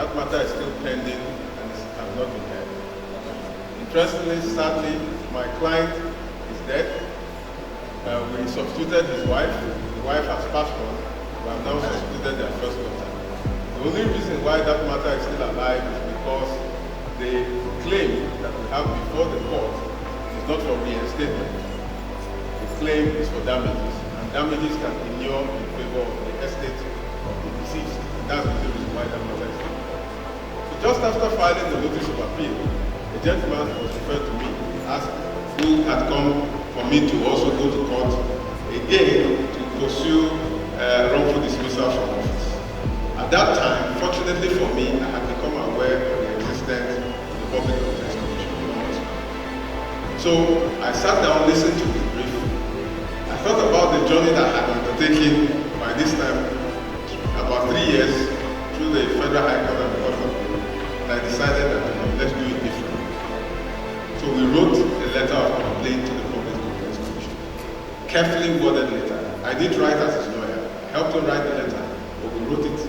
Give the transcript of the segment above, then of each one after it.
That matter is still pending and has not been heard. Interestingly, sadly, my client is dead. We substituted his wife. The wife has passed on. We have now substituted their first daughter. The only reason why that matter is still alive is because the claim that we have before the court is not for reinstatement. The claim is for damages, and damages can inure in favor of the estate of the deceased. And that's the reason why that matter is still alive. So just after filing the notice of appeal, a gentleman was referred to me who had come for me to also go to court again to pursue wrongful dismissal from office. At that time, fortunately for me, I had become aware of the existence of the Public Complaints Commission. So I sat down, listened to the brief. I thought about the journey that I had undertaken by this time, about 3 years, through the Federal High Court and the Court of Appeal, and I decided that let's do it differently. So we wrote a letter of complaint to the Public Complaints Commission. Carefully worded letter. I did write as his lawyer. I helped him write the letter, but we wrote it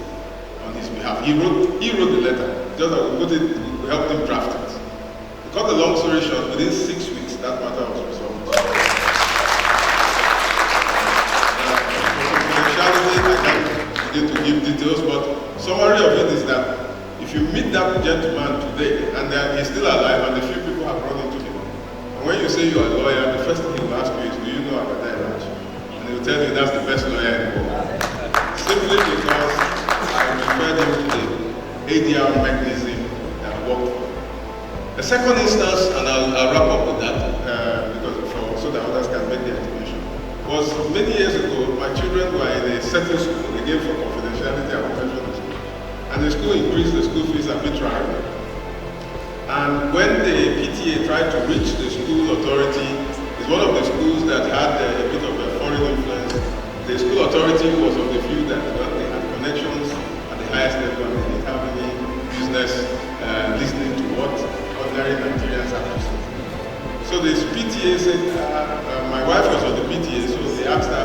on his behalf. He wrote the letter, just that we helped him draft it. To cut the long story short, within 6 weeks, that matter was resolved. Confidentiality, I can't begin to give details, but summary of it is that if you meet that gentleman today, and he's still alive, and a few people have run into him, and when you say you are a lawyer, the first thing he will ask you is, do you know Agadai Raj? And he will tell you that's the best lawyer in the world. Simply because I referred him to the ADR mechanism that worked for him. The second instance, and I'll wrap up with that, so that others can make their estimation, was many years ago. My children were in a certain school, again for confidentiality, I will mention the school. And the school increased the school fees arbitrarily. And when the PTA tried to reach the school authority, it's one of the schools that had a bit of a foreign influence. The school authority was of the view that they had connections at the highest level and they didn't have any business listening to what ordinary Nigerians have to say. So the PTA said, my wife was on the PTA, so they asked her,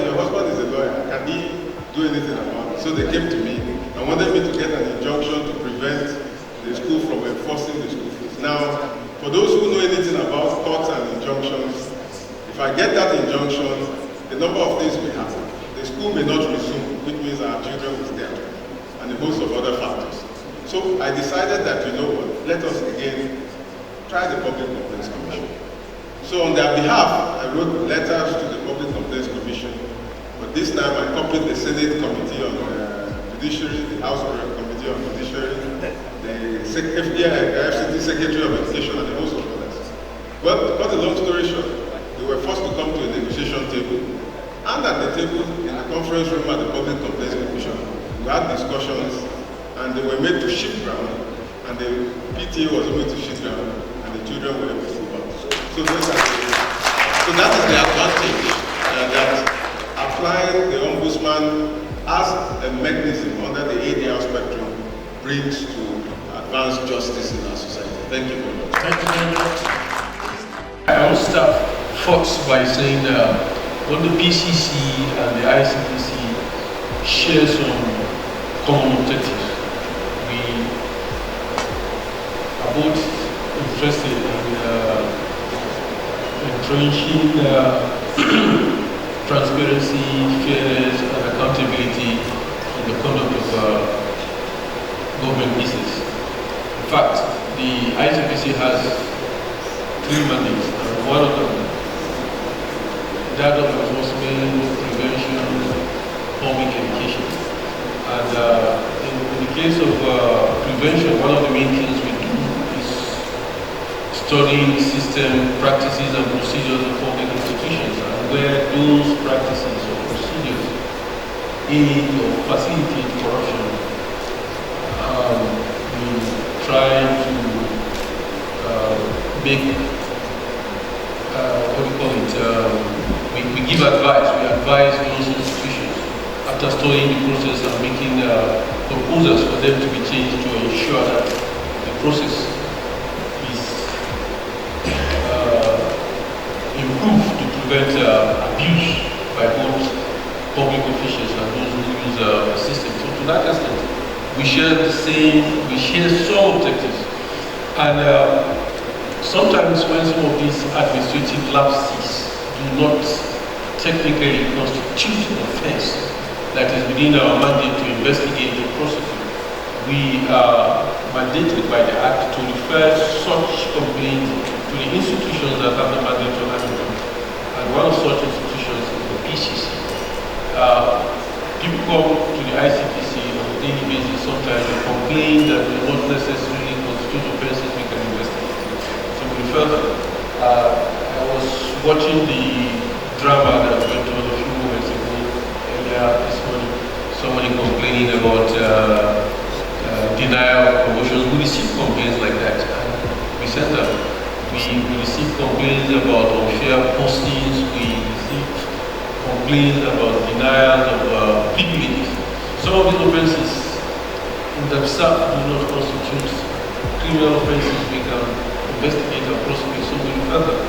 your husband is a lawyer, can he do anything about it? So they came to me and wanted me to get an injunction to prevent the school from enforcing the school fees. Now, for those who know anything about courts and injunctions, if I get that injunction, a number of things may happen. The school may not resume, which means our children will stay at home, and a host of other factors. So I decided that, you know what, let us again try the Public Complaints Commission. So on their behalf, I wrote letters to the Public Complaints Commission, but this time I copied the Senate Committee on Judiciary, the House Committee on Judiciary, the FCT Secretary of Education, and a host of others. Well, to cut a long story short, they were forced to come to a negotiation table, and at the table, in the conference room at the Public Complaints Commission, we had discussions, and they were made to shift ground, and the PTA was made to shift ground, and the children were able to go out. So that is the advantage that applying the Ombudsman as a mechanism under the ADR spectrum brings to advance justice in our society. Thank you very much. Thank you very much. I will start first by saying what the PCC and the ICPC share some common objectives. We are both interested in entrenching transparency, fairness, and accountability in the conduct of government business. In fact, the ICPC has 3 mandates, and one of them, that of enforcement, prevention, public education. And in the case of prevention, one of the main things we do is studying system, practices, and procedures of public institutions, and where those practices or procedures aid or facilitate corruption. We try to make, we give advice. We advise those institutions after studying the process and making proposals for them to be changed to ensure that the process is improved to prevent abuse by both public officials and those who use the system. So to that extent, We share some objectives. And sometimes when some of these administrative lapses do not technically constitute an offense that is within our mandate to investigate and prosecute, we are mandated by the Act to refer such complaints to the institutions that have the mandate to handle them. And one of such institutions is the PCC. People come to the ICPC on a daily basis sometimes and complain that they not necessarily constitute offenses we can investigate. So we refer them. I was watching the drama that went on a few moments ago earlier this morning. Somebody complaining about denial of promotions. We receive complaints like that, and we send them. We receive complaints about unfair postings. We receive complaints about denial of privileges. Some of these offenses in themselves do not constitute criminal offenses we can investigate and prosecute, so we refer them.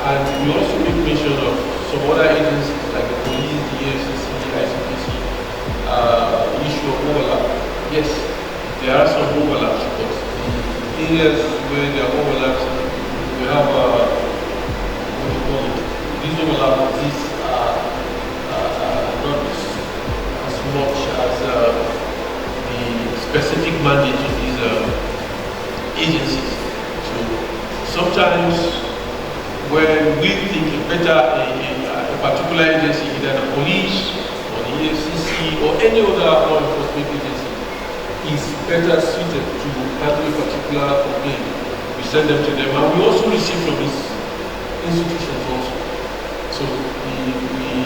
And we also make mention of some other agencies like the police, the EFCC, the ICPC, the issue of overlap. Yes, there are some overlaps, but the areas where there are overlaps, we have what do you call it? These overlaps, these are not as much as the specific mandate of these agencies. So sometimes when we think a particular agency, either the police or the EFCC or any other law enforcement agency, is better suited to handle a particular complaint, we send them to them, and we also receive from these institutions also. So we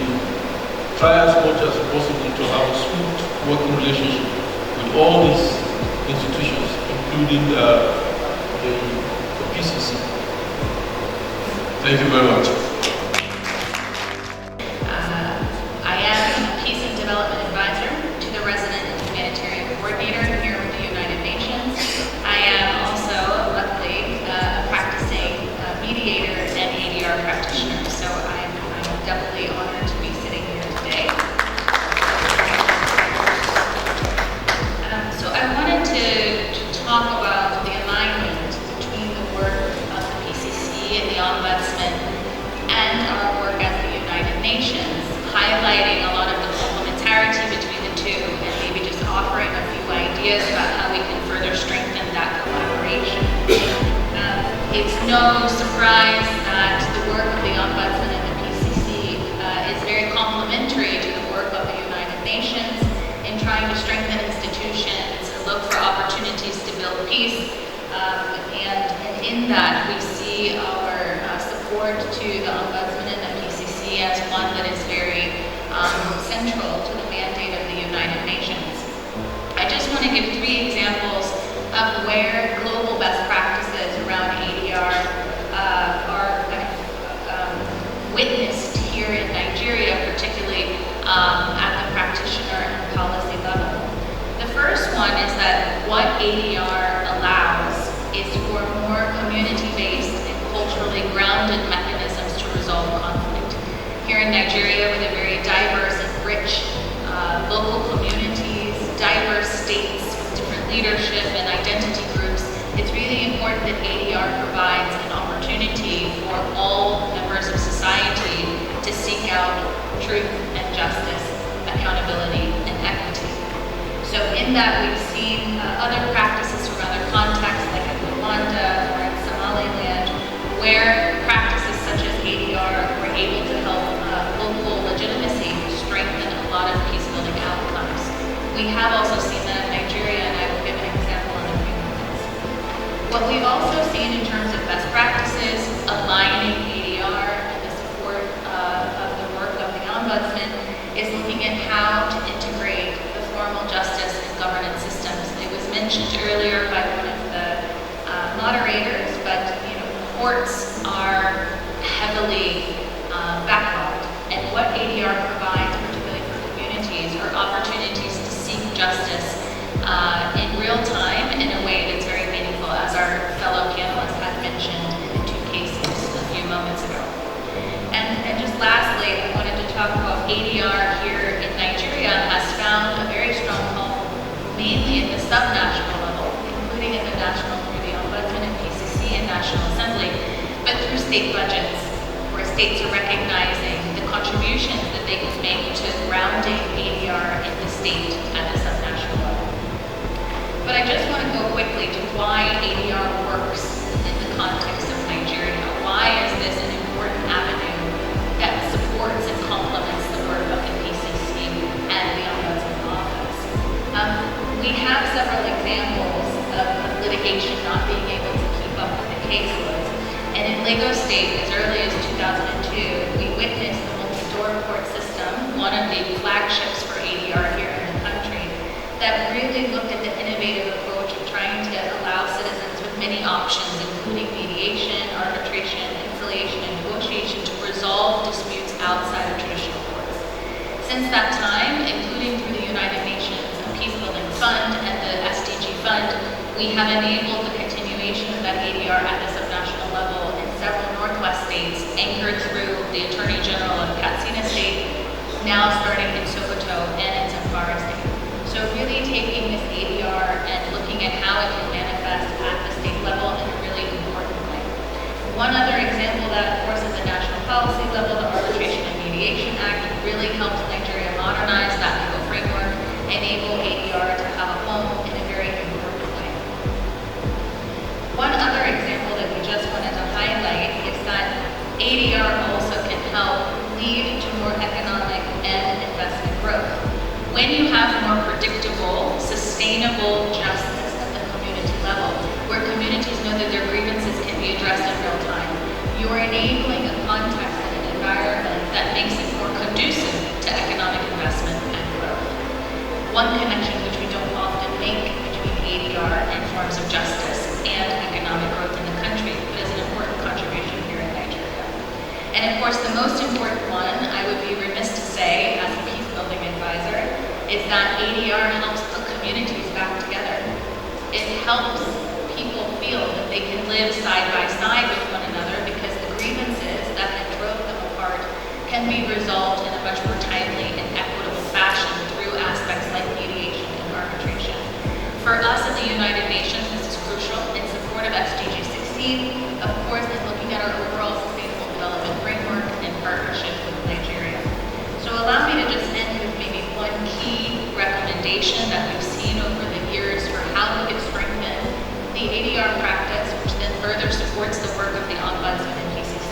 try as much as possible to have a smooth working relationship with all these institutions, including the PCC. Thank you very much. I am a Peace and Development Advisor to the Resident and Humanitarian Coordinator here with the United Nations. I am also, luckily, a practicing mediator and ADR practitioner, so I'm doubly honored to be sitting here today. So I wanted to talk about the alignment between the work of the PCC and the Ombudsman and our work as the United Nations, highlighting a lot of the complementarity between the two and maybe just offering a few ideas about how we can further strengthen that collaboration. It's no surprise that the work of the Ombudsman and the PCC is very complementary to the work of the United Nations in trying to strengthen institutions and look for opportunities to build peace. And in that, we see our support to the Ombudsman and the PCC as one that is very central to the mandate of the United Nations. I just want to give 3 examples of where global best practices around ADR are kind of witnessed here in Nigeria, particularly at the practitioner and policy level. The first one is that what ADR allows is for more community-based and culturally grounded mechanisms to resolve conflict. Here in Nigeria, with a very diverse and rich local communities, diverse states with different leadership and identity groups, it's really important that ADR provides an opportunity for all members of society to seek out truth and justice, accountability and equity. So in that, we've seen other practices from other contexts, like in Rwanda or in Somaliland, where practices such as ADR were able to help local legitimacy strengthen a lot of peace-building outcomes. We have also seen that in Nigeria, and I will give an example in a few moments. What we've also seen in terms of best practices, aligning ADR and the support of the work of the Ombudsman, is looking at how to integrate the formal justice and governance systems. It was mentioned earlier by one of the moderators, but courts are heavily backlogged, and what ADR provides, particularly for communities, are opportunities to seek justice in real time in a way that's very meaningful, as our fellow panelists had mentioned in the 2 cases a few moments ago. And just lastly, I wanted to talk about ADR here in Nigeria has found a very strong home, mainly in state budgets, where states are recognizing the contributions that they can make to grounding ADR in the state at the subnational level. But I just want to go quickly to why ADR works in the context of Nigeria. Why is this an important avenue that supports and complements the work of the PCC and the Ombudsman Office? We have several examples of litigation not being able to keep up with the caseloads. And in Lagos State, as early as 2002, we witnessed the multi-door court system, one of the flagships for ADR here in the country, that really looked at the innovative approach of trying to allow citizens with many options, including mediation, arbitration, conciliation, and negotiation, to resolve disputes outside of traditional courts. Since that time, including through the United Nations Peace Building Fund and the SDG Fund, we have enabled the continuation of that ADR at the subnational level in several Northwest states, anchored through the Attorney General of Katsina State, now starting in Sokoto and in Zamfara State. So really taking this ADR and looking at how it can manifest at the state level in a really important way. One other example that, of course, is the national policy level, the Arbitration and Mediation Act really helped Nigeria modernize that legal framework, enable ADR to have a home in a very important way. One other example that we just wanted to highlight is that ADR also can help lead to more economic and investment growth. When you have more predictable, sustainable justice at the community level, where communities know that their grievances can be addressed in real time, you're enabling a context and an environment that makes it more conducive to economic investment and growth. One connection which we don't often make between ADR and forms of justice and economic growth in the country, but is an important contribution here in Nigeria. And of course, the most important one, I would be remiss to say as a peace building advisor, is that ADR helps put communities back together. It helps people feel that they can live side by side with one another because the grievances that had drove them apart can be resolved in a much more timely and equitable fashion through aspects like mediation and arbitration. For us at the United Nations, this is crucial in support of SDG 16, of course, in looking at our overall sustainable development framework in partnership with Nigeria. So allow me to just end with maybe one key recommendation that we've seen over the years for how we can strengthen the ADR practice, which then further supports the work of the Ombudsman and PCC.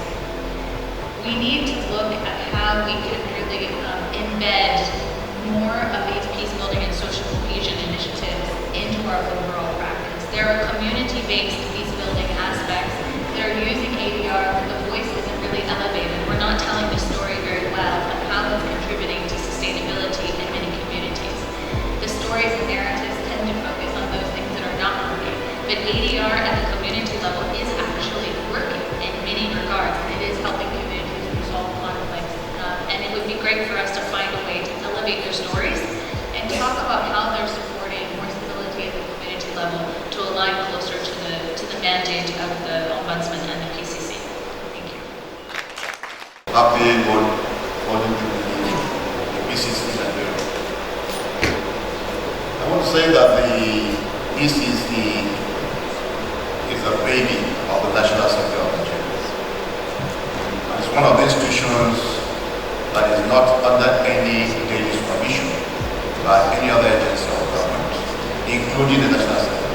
We need to look at how we can really embed more of these peace building and social cohesion initiatives into our overall practice. There are community-based peace building aspects. They're using ADR, but the voice isn't really elevated. We're not telling the story very well of how it's contributing to sustainability in many communities. The stories and narratives tend to focus on those things that are not working, but ADR at the community level is actually working in many regards, and it is helping communities resolve conflicts. And it would be great for us to find a way to elevate their stories and talk about how they're supporting more stability at the community level to align closer to the mandate of the Ombudsman and the PCC. Thank you. Happy morning to the PCC Nigeria. I want to say that the PCC is a baby of the National Assembly of Nigeria. It's one of the institutions that is not under any daily supervision by any other agency of government, including the National Assembly.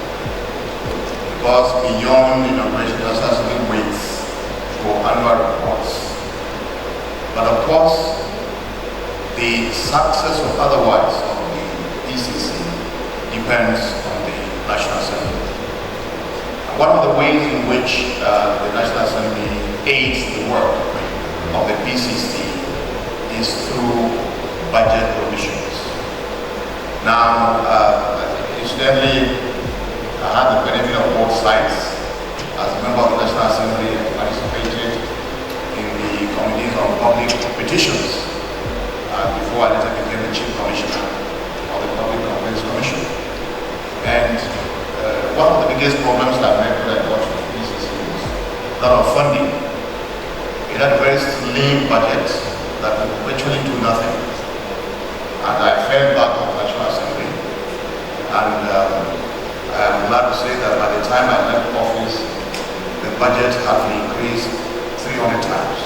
Because beyond the inauguration, the National Assembly waits for annual reports. But of course, the success or otherwise of the PCC depends on the National Assembly. And one of the ways in which the National Assembly aids the work of the PCC is through budget provisions. Now, incidentally, I had the benefit of both sides. As a member of the National Assembly, I participated in the committees on public petitions before I later became the Chief Commissioner of the Public Complaints Commission. And one of the biggest problems that I got to the PCC was that of funding. It had a very slim budget that would virtually do nothing. And I fell back on the National Assembly. And I'm glad to say that by the time I left office, the budget had been increased 300 times.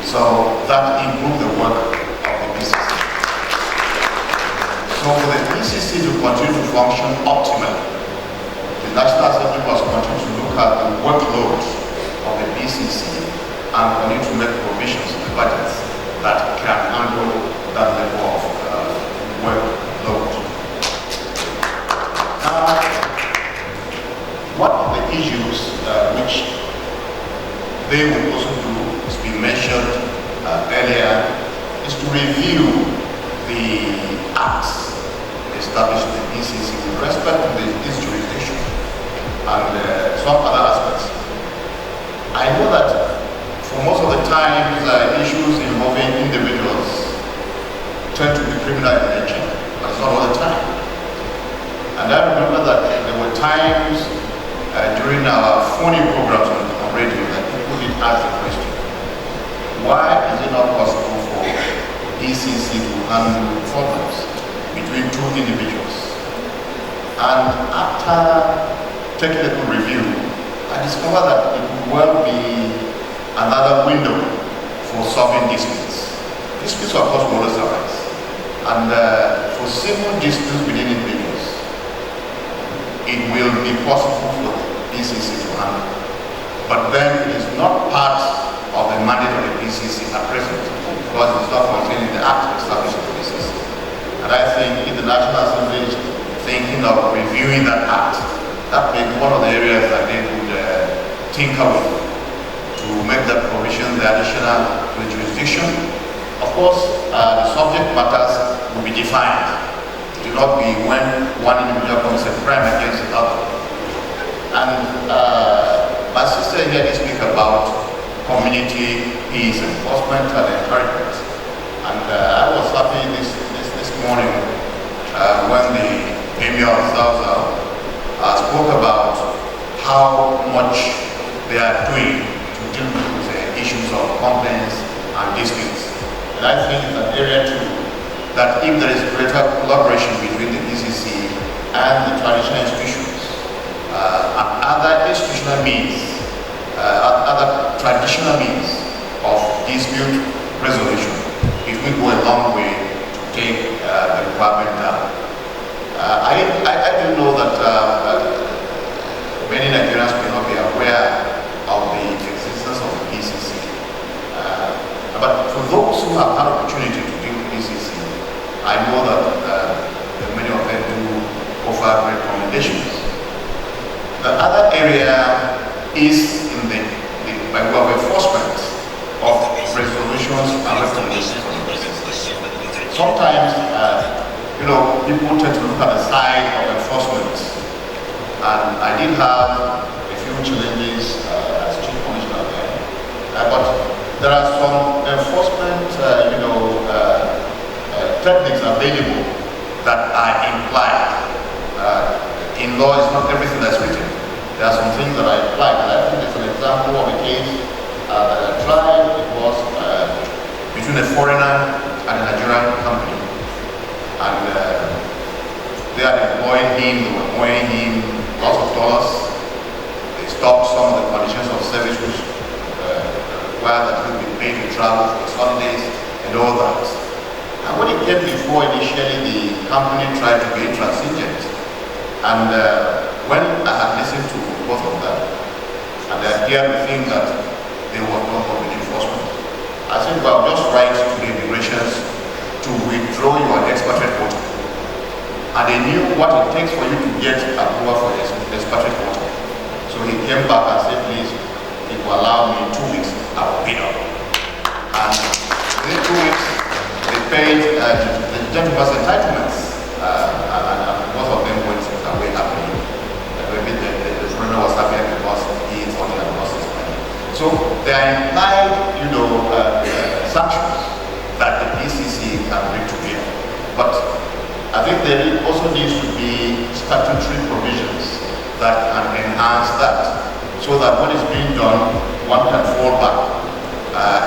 So that improved the work of the PCC. So for the PCC to continue to function optimally, the National Assembly must continue to look at the workload of the PCC and continue to make provisions in the budgets that can handle that level of workload. Now, one of the issues which they will also do, as we mentioned earlier, is to review the acts established in the PCC with respect to this jurisdiction and some other aspects. I know that for most of the times, issues involving individuals tend to be criminal in nature, but it's not all the time. And I remember that there were times during our phony programs on radio that people did ask the question, why is it not possible for PCC to handle problems between two individuals? And after technical review, I discovered that it could well be another window for solving disputes. Disputes of course will always arise. And for civil disputes within individuals, it will be possible for the PCC to handle. But then it is not part of the mandate of the PCC at present, because it's not contained in the act established the PCC. And I think if the National Assembly is thinking of reviewing that act, that may be one of the areas that they would tinker with to make that provision the additional to the jurisdiction. Of course, the subject matters will be defined. It will not be when one individual commits a crime against another. And my sister here did speak about community peace enforcement and encouragement. And I was happy this morning when the Emir of Zauzau spoke about how much they are doing to deal with issues of complaints and disputes. And I think it's an area too that if there is greater collaboration between the PCC and the traditional institutions and other institutional means, other traditional means of dispute resolution, it will go a long way to take the requirement down. I do know that many Nigerians may not be aware of the existence of the PCC. But for those who have had opportunity to deal with PCC, I know that many of them do offer great recommendations. The other area is in by way of enforcement of resolutions and recommendations. Sometimes, people tend to look at the side of enforcement, and I did have a few challenges as chief commissioner there, but there are some enforcement, techniques available that are implied. In law, it's not everything that's written. There are some things that are implied, and I think it's an example of a case that I tried. It was between a foreigner and a Nigerian company. And they had employed him, they were owing him lots of dollars. They stopped some of the conditions of service which required that he would be paid to travel for his holidays and all that. And when it came before, initially the company tried to be intransigent. And when I had listened to both of them, and I appeared to think that there was no public enforcement, I said, well, just write to the immigrations to withdraw your expatriate quota. And they knew what it takes for you to get approval for expatriate quota. So he came back and said, please, if you allow me 2 weeks, I will pay up. And within 2 weeks, they paid the gentleman's entitlements. And both of them went away happily. Maybe the foreigner was happy because he thought he had lost his money. So there are implied, sanctions that the PCC can bring to bear. But I think there also needs to be statutory provisions that can enhance that, so that what is being done, one can fall back.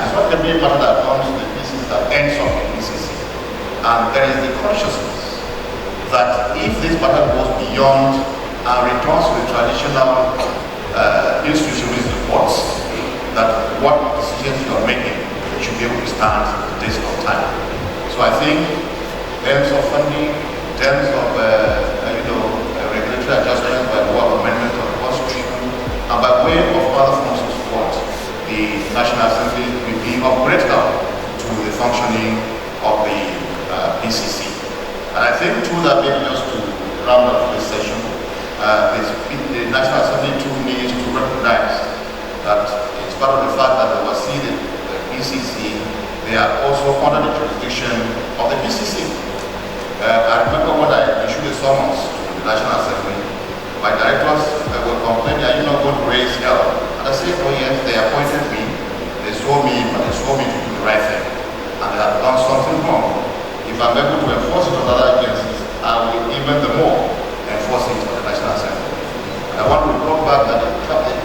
It's not going to be a matter that comes to the PCC that ends up in PCC. And there is the consciousness that if this matter goes beyond and returns to the traditional institution with the courts, that think in terms of funding, in terms of regulatory adjustments by way of amendment of the Constitution, and by way of other forms of support, the National Assembly will be upgraded to the functioning of the PCC. And I think through that, maybe just to round up this session, the National Assembly too needs to recognize that it's part of the fact that they oversee the PCC, they are also under the jurisdiction of the PCC. I remember when I issued a summons to the National Assembly, my directors were complaining, "Are you not going to raise hell?" And I said, "Oh yes, they appointed me, they saw me, but they saw me to do the right thing, and they have done something wrong. If I'm able to enforce it on other agencies, I will even the more enforce it on the National Assembly." And I want to report back that the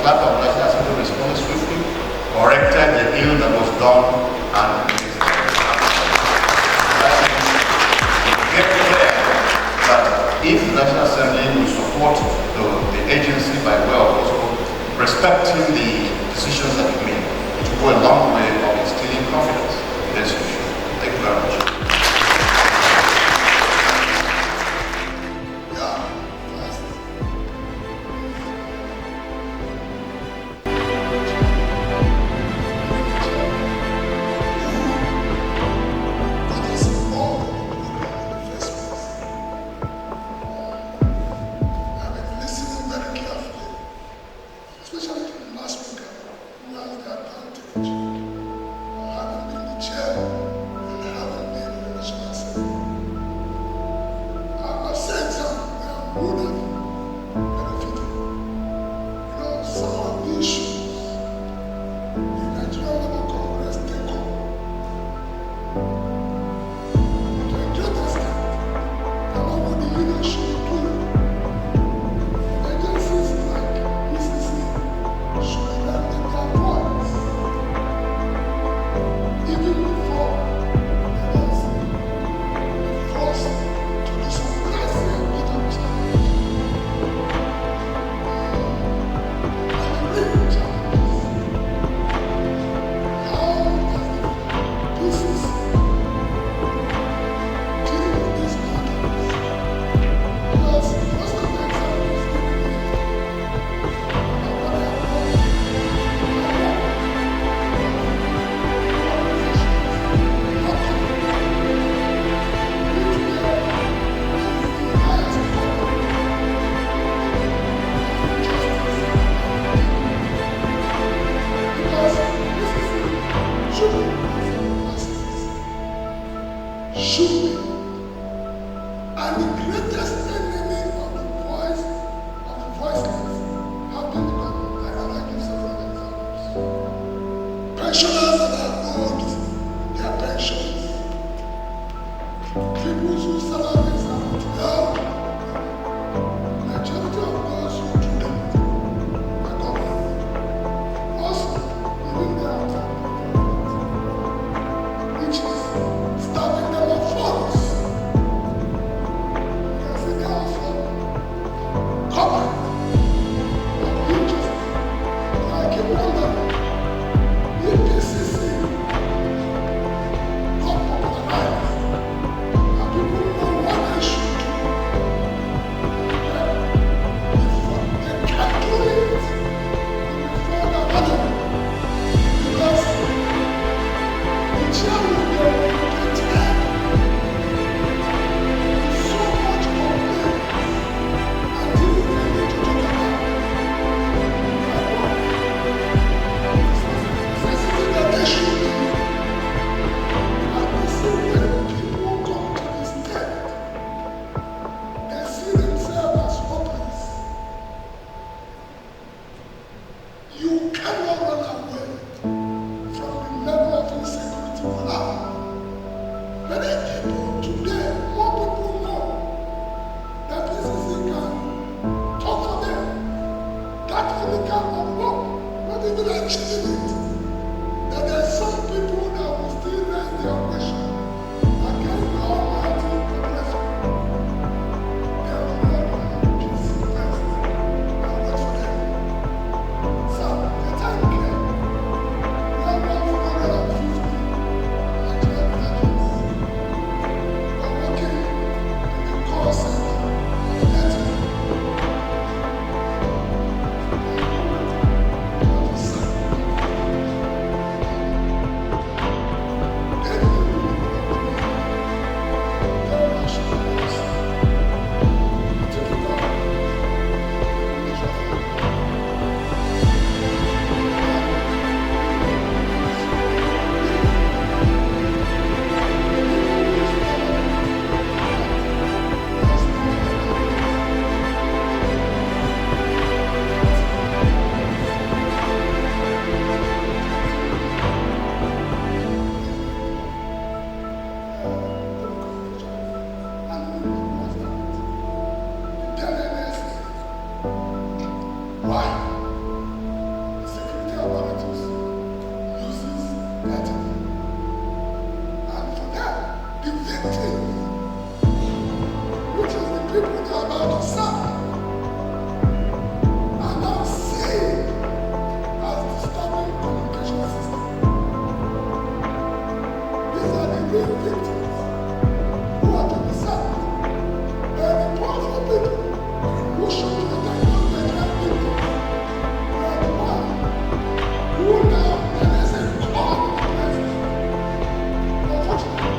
clerk of the National Assembly responded swiftly, corrected the ill that was done, and very clear that if the National Assembly will support the agency by way of also respecting the decisions that we make, it will go a long way of instilling confidence in the institution. Thank you very much. This to serve. And I'm saying, as disturbing communication system, these are the real victims who are to be served. They are the powerful people who should be the kind of people. They are the ones who now, and they say, God bless them. Unfortunately,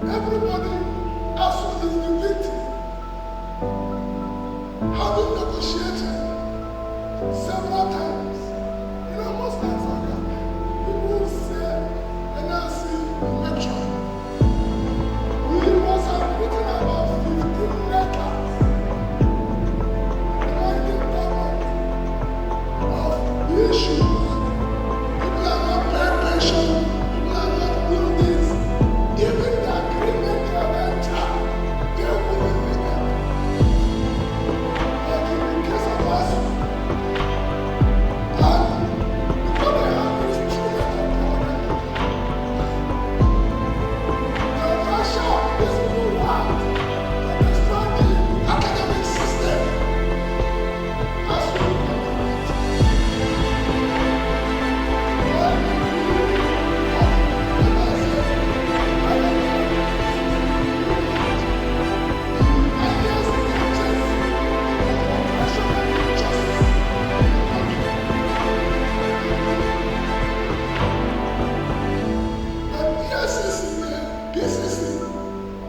everybody has to be the victim. Having negotiated several times, most times people will say, NLC election. We must have written about 15 letters reminding government of the issues. People are not paying pension, people are not doing this. Even the agreement they have entered, they will be making. Like in the case of us, and because they have this instrument of government, the Russia is who want to destroy the academic system as we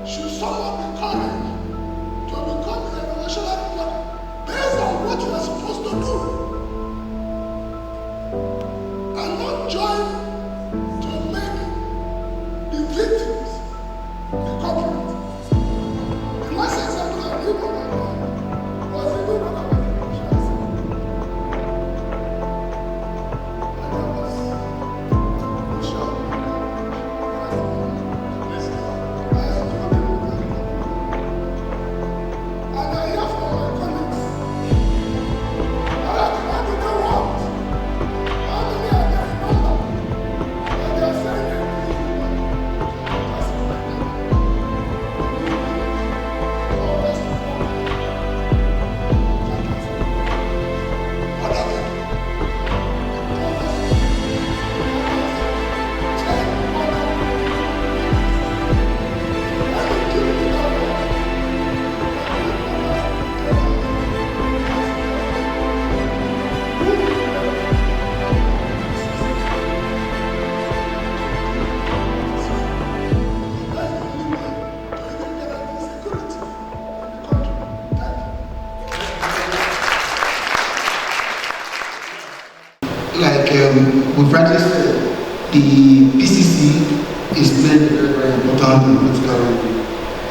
should someone be encouraged to become a revolutionary body based on what you are supposed to do and not join to make the victims the culprit. The last example I give on was the new one I was in and there was Bishop. And I hear from my colleagues, what do they want? How many are there in number? And they are saying they what are they? Like we've rightly said, the PCC is playing a very, very important and critical role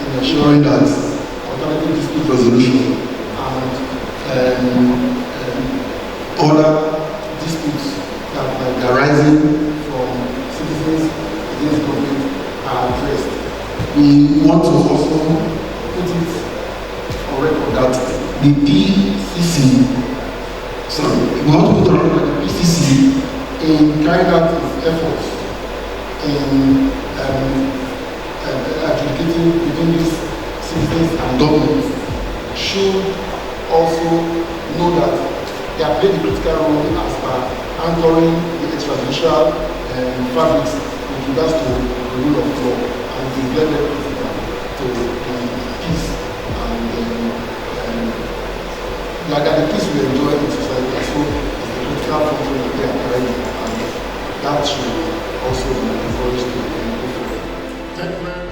in ensuring that alternative dispute resolution and other disputes that might be arising from citizens against government are addressed. We want to also put it on record that the PCC, we want to put on record that the PCC in carrying out its efforts in adjudicating between these citizens and government should also know that they are playing a critical role as per anchoring the extrajudicial fabrics with regards to the rule of law, and it is very, very critical to the peace and the peace we enjoy in society. So it's the critical function that they are carrying, and that should also be encouraged to go forward. Thank you very much.